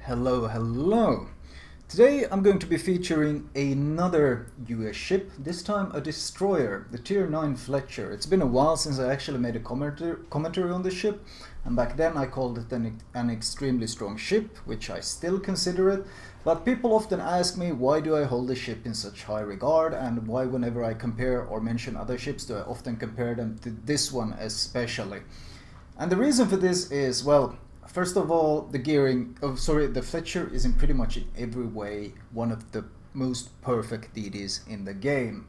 Hello. Today I'm going to be featuring another US ship, this time a destroyer, the Tier 9 Fletcher. It's been a while since I actually made a commentary on this ship, and back then I called it an extremely strong ship, which I still consider it, but people often ask me why do I hold the ship in such high regard, and why whenever I compare or mention other ships do I often compare them to this one especially. And the reason for this is, well, first of all, the Fletcher is in pretty much in every way one of the most perfect DDs in the game.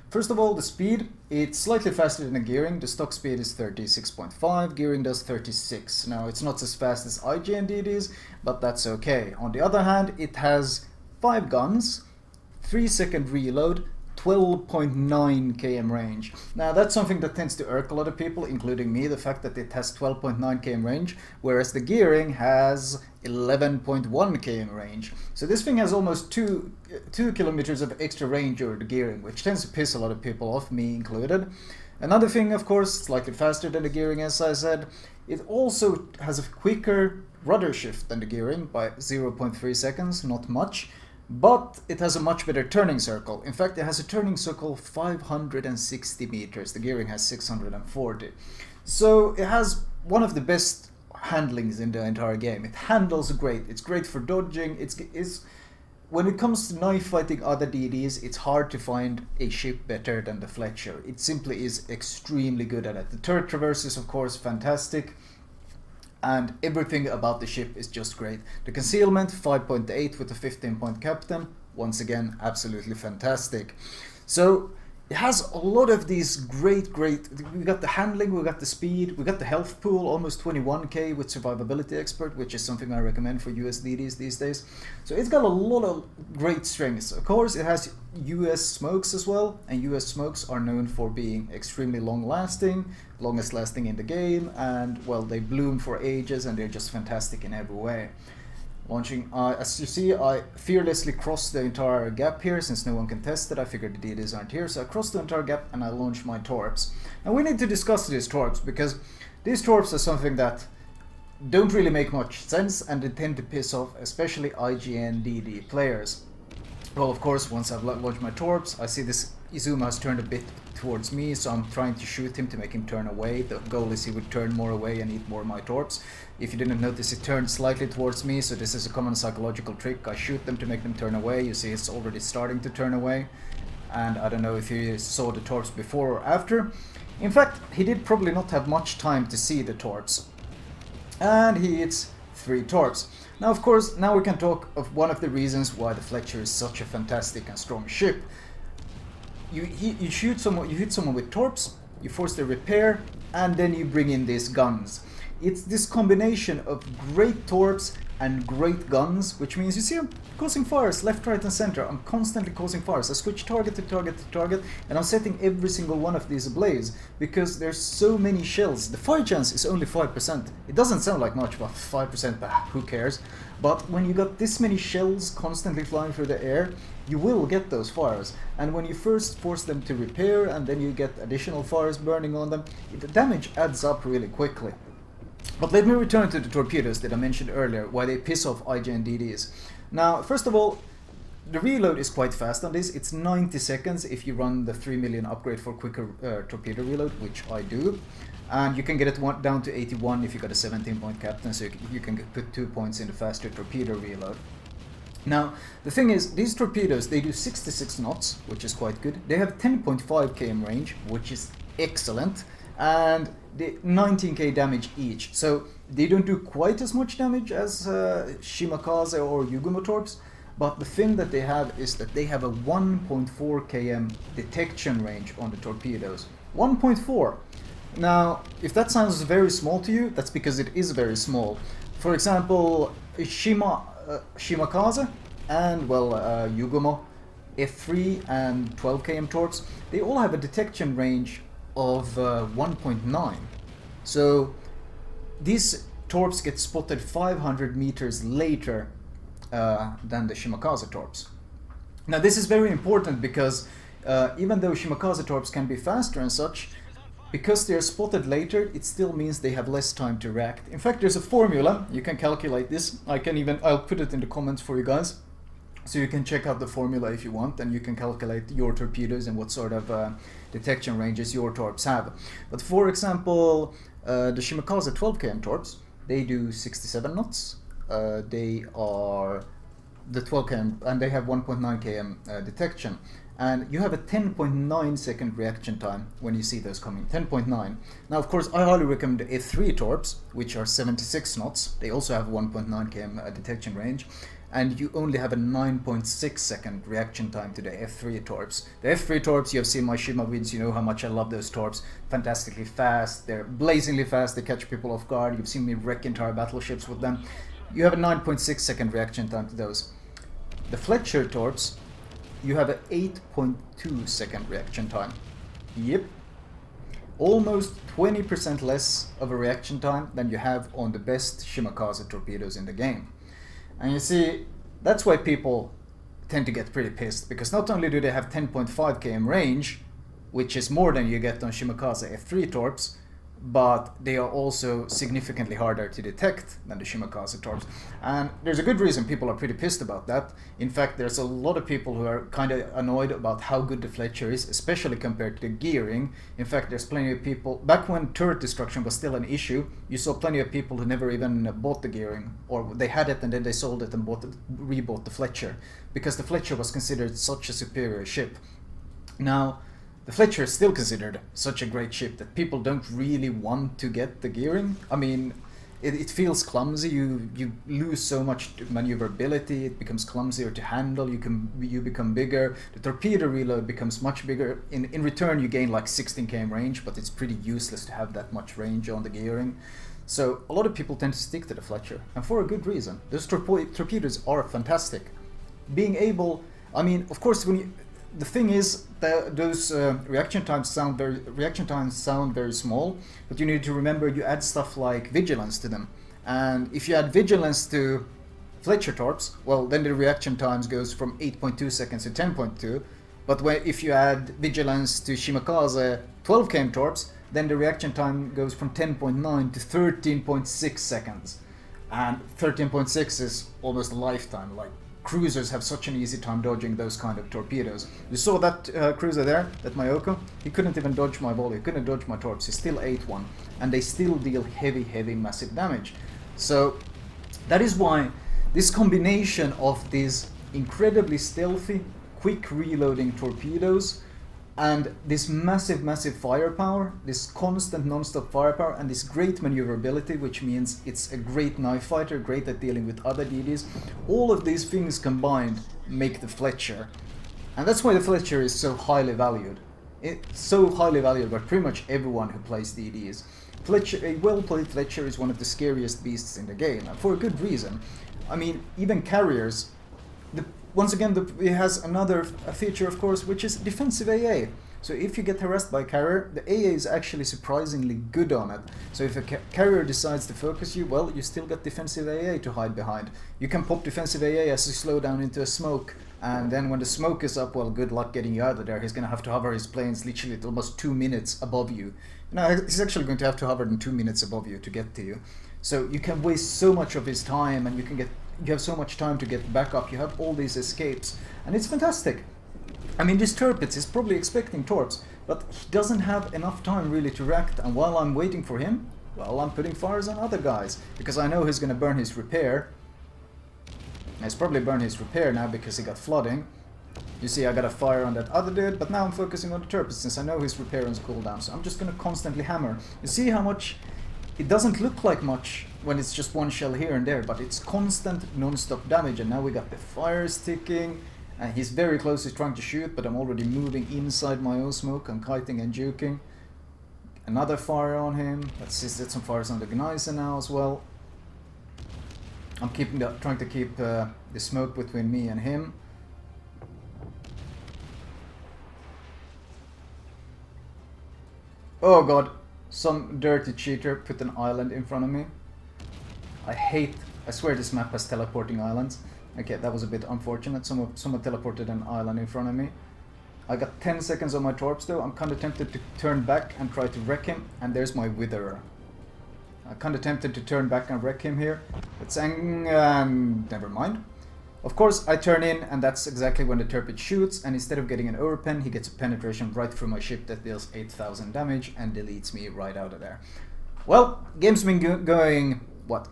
First of all, the speed, it's slightly faster than the gearing. The stock speed is 36.5, gearing does 36. Now, it's not as fast as IGN DDs, but that's okay. On the other hand, it has 5 guns, 3-second reload, 12.9 km range. Now that's something that tends to irk a lot of people, including me, the fact that it has 12.9 km range, whereas the gearing has 11.1 km range. So this thing has almost 2 kilometers of extra range over the gearing, which tends to piss a lot of people off, me included. Another thing, of course, slightly faster than the gearing, as I said. It also has a quicker rudder shift than the gearing by 0.3 seconds, not much. But it has a much better turning circle. In fact, it has a turning circle of 560 meters. The gearing has 640. So it has one of the best handlings in the entire game. It handles great. It's great for dodging. When it comes to knife fighting other DDs, it's hard to find a ship better than the Fletcher. It simply is extremely good at it. The turret traverse is, of course, fantastic. And everything about the ship is just great. The concealment, 5.8 with a 15-point captain, once again, absolutely fantastic. So it has a lot of these great, we got the handling, we got the speed, we got the health pool, almost 21k with survivability expert, which is something I recommend for US DDs these days. So it's got a lot of great strengths. Of course, it has US smokes as well, and US smokes are known for being extremely long-lasting, longest lasting in the game, and well, they bloom for ages and they're just fantastic in every way. Launching, as you see, I fearlessly crossed the entire gap here since no one can test it. I figured the DDs aren't here, so I crossed the entire gap and I launched my torps. And we need to discuss these torps because these torps are something that don't really make much sense and they tend to piss off especially IGN DD players. Well, of course, once I've launched my torps, I see this Izuma has turned a bit towards me, so I'm trying to shoot him to make him turn away. The goal is he would turn more away and eat more of my torps. If you didn't notice, it turned slightly towards me, so this is a common psychological trick. I shoot them to make them turn away. You see it's already starting to turn away. And I don't know if he saw the torps before or after. In fact, he did probably not have much time to see the torps. And he hits 3 torps. Now, of course, now we can talk of one of the reasons why the Fletcher is such a fantastic and strong ship. You hit someone with torps, you force the repair, and then you bring in these guns. It's this combination of great torps and great guns, which means, you see, I'm causing fires left, right, and center. I'm constantly causing fires. I switch target to target to target, and I'm setting every single one of these ablaze because there's so many shells. The fire chance is only 5%. It doesn't sound like much, but 5%, who cares? But when you got this many shells constantly flying through the air, you will get those fires. And when you first force them to repair, and then you get additional fires burning on them, the damage adds up really quickly. But let me return to the torpedoes that I mentioned earlier, why they piss off IGN DDs. Now, first of all, the reload is quite fast on this. It's 90 seconds if you run the 3 million upgrade for quicker torpedo reload, which I do. And you can get it down to 81 if you got a 17-point captain, so you can put 2 points in the faster torpedo reload. Now, the thing is, these torpedoes, they do 66 knots, which is quite good. They have 10.5 km range, which is excellent. And the 19k damage each, so they don't do quite as much damage as Shimakaze or Yugumo torps, but the thing that they have is that they have a 1.4 km detection range on the torpedoes. 1.4. Now, if that sounds very small to you, that's because it is very small. For example, Shimakaze and, well, Yugumo, F3 and 12 km torps, they all have a detection range of 1.9. So these torps get spotted 500 meters later than the Shimakaze torps. Now this is very important because even though Shimakaze torps can be faster and such, because they're spotted later, it still means they have less time to react. In fact, there's a formula. You can calculate this. I'll put it in the comments for you guys. So you can check out the formula if you want, and you can calculate your torpedoes and what sort of detection ranges your torps have. But for example, the Shimakaze 12 km torps, they do 67 knots. They are the 12 km, and they have 1.9 km detection. And you have a 10.9 second reaction time when you see those coming. 10.9. Now, of course, I highly recommend the F3 torps, which are 76 knots. They also have 1.9 km detection range. And you only have a 9.6 second reaction time to the F3 torps. The F3 torps, you have seen my Shima vids, you know how much I love those torps. Fantastically fast, they're blazingly fast, they catch people off guard. You've seen me wreck entire battleships with them. You have a 9.6 second reaction time to those. The Fletcher torps, you have an 8.2 second reaction time. Yep. Almost 20% less of a reaction time than you have on the best Shimakaze torpedoes in the game. And you see, that's why people tend to get pretty pissed, because not only do they have 10.5 km range, which is more than you get on Shimakaze F3 torps, but they are also significantly harder to detect than the Shimakaze torps. And there's a good reason people are pretty pissed about that. In fact, there's a lot of people who are kind of annoyed about how good the Fletcher is, especially compared to the gearing. In fact, there's plenty of people, back when turret destruction was still an issue, you saw plenty of people who never even bought the gearing, or they had it and then they sold it and rebought the Fletcher, because the Fletcher was considered such a superior ship. Now, the Fletcher is still considered such a great ship that people don't really want to get the gearing. I mean, it feels clumsy. You lose so much maneuverability. It becomes clumsier to handle. You become bigger. The torpedo reload becomes much bigger. In return, you gain like 16 km range, but it's pretty useless to have that much range on the gearing. So a lot of people tend to stick to the Fletcher, and for a good reason. Those torpedoes are fantastic. Being able, I mean, of course, the thing is that those reaction times sound very small, but you need to remember you add stuff like vigilance to them, and if you add vigilance to Fletcher torps, well, then the reaction times goes from 8.2 seconds to 10.2. But if you add vigilance to Shimakaze 12 km torps, then the reaction time goes from 10.9 to 13.6 seconds, and 13.6 is almost a lifetime. Like, cruisers have such an easy time dodging those kind of torpedoes. You saw that cruiser there, that Mayoko? He couldn't even dodge my volley, he couldn't dodge my torps, he still ate one. And they still deal heavy, massive damage. So that is why this combination of these incredibly stealthy, quick reloading torpedoes and this massive firepower, this constant non-stop firepower, and this great maneuverability, which means it's a great knife fighter, great at dealing with other DDs, all of these things combined make the Fletcher. And that's why the Fletcher is so highly valued. It's so highly valued by pretty much everyone who plays DDs. Fletcher, a well-played Fletcher is one of the scariest beasts in the game, and for a good reason. I mean, even carriers, once again, it has another feature, of course, which is defensive AA. So if you get harassed by a carrier, the AA is actually surprisingly good on it. So if a carrier decides to focus you, well, you still got defensive AA to hide behind. You can pop defensive AA as you slow down into a smoke, and then when the smoke is up, well, good luck getting you out of there. He's going to have to hover his planes literally at almost 2 minutes above you. No, he's actually going to have to hover in 2 minutes above you to get to you. So you can waste so much of his time, and you have so much time to get back up. You have all these escapes, and it's fantastic. I mean, this Torpedoes is probably expecting torps, but he doesn't have enough time really to react, and while I'm waiting for him, well, I'm putting fires on other guys, because I know he's going to burn his repair. He's probably burned his repair now because he got flooding. You see, I got a fire on that other dude, but now I'm focusing on the Torpedoes since I know his repair is cooldown, so I'm just going to constantly hammer. You see how much... It doesn't look like much when it's just one shell here and there, but it's constant non-stop damage, and now we got the fires ticking, and he's very close, he's trying to shoot, but I'm already moving inside my own smoke, I'm kiting and juking. Another fire on him, let's just get some fires on the Gneiser now as well. I'm trying to keep the smoke between me and him. Oh god. Some dirty cheater put an island in front of me. I swear this map has teleporting islands. Okay, that was a bit unfortunate. Someone teleported an island in front of me. I got 10 seconds on my torps though. I'm kind of tempted to turn back and try to wreck him, and there's my witherer. I'm kind of tempted to turn back and wreck him here. It's never mind. Of course, I turn in, and that's exactly when the torpedo shoots, and instead of getting an overpen, he gets a penetration right through my ship that deals 8,000 damage and deletes me right out of there. Well, game's been going, what,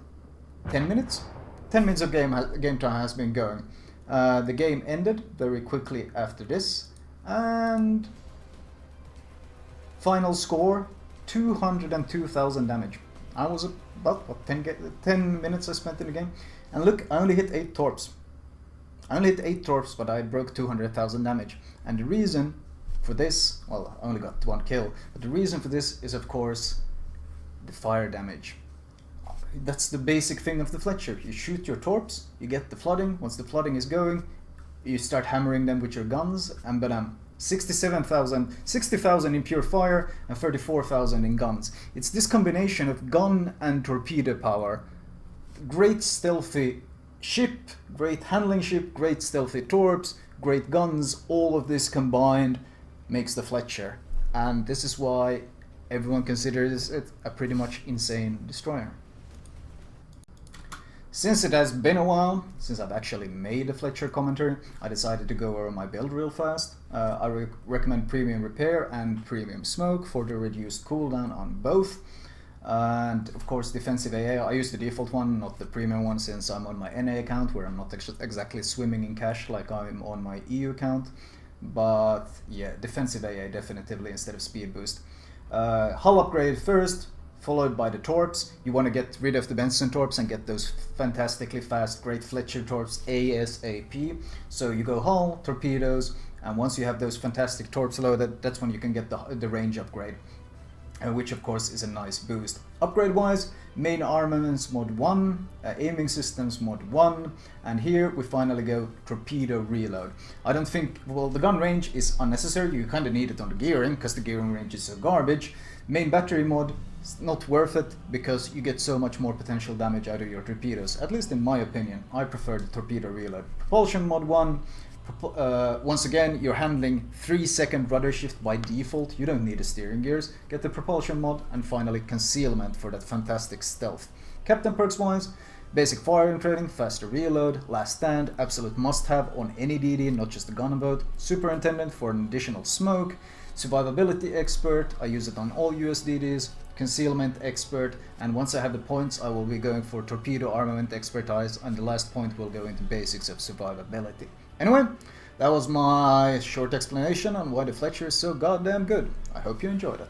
10 minutes? 10 minutes of game time has been going. The game ended very quickly after this, and final score, 202,000 damage. I was about, what, 10 minutes I spent in the game, and look, I only hit 8 torps. I only hit 8 torps, but I broke 200,000 damage. And the reason for this, well, I only got 1 kill, but the reason for this is, of course, the fire damage. That's the basic thing of the Fletcher. You shoot your torps, you get the flooding. Once the flooding is going, you start hammering them with your guns, and badam. 60,000 in pure fire and 34,000 in guns. It's this combination of gun and torpedo power. Great stealthy ship, great handling ship, great stealthy torps, great guns, all of this combined makes the Fletcher. And this is why everyone considers it a pretty much insane destroyer. Since it has been a while since I've actually made a Fletcher commentary, I decided to go over my build real fast. I recommend premium repair and premium smoke for the reduced cooldown on both. And of course defensive AA, I use the default one, not the premium one, since I'm on my NA account where I'm not exactly swimming in cash like I'm on my EU account. But yeah, defensive AA definitively instead of speed boost. Hull upgrade first, followed by the torps. You want to get rid of the Benson torps and get those fantastically fast, great Fletcher torps ASAP. So you go hull, torpedoes, and once you have those fantastic torps loaded, that's when you can get the range upgrade. Which of course is a nice boost. Upgrade wise, main armaments mod 1, aiming systems mod 1, and here we finally go Torpedo Reload. I don't think, well, the gun range is unnecessary, you kind of need it on the gearing because the gearing range is so garbage. Main battery mod, not worth it because you get so much more potential damage out of your torpedoes, at least in my opinion. I prefer the Torpedo Reload. Propulsion mod 1. Once again, you're handling 3-second rudder shift by default. You don't need the steering gears. Get the propulsion mod, and finally concealment for that fantastic stealth. Captain perks wise, basic firing training, faster reload, last stand, absolute must have on any DD, not just the gunboat. Superintendent for an additional smoke. Survivability expert, I use it on all US DDs. Concealment expert, and once I have the points I will be going for torpedo armament expertise, and the last point will go into basics of survivability. Anyway, that was my short explanation on why the Fletcher is so goddamn good. I hope you enjoyed it.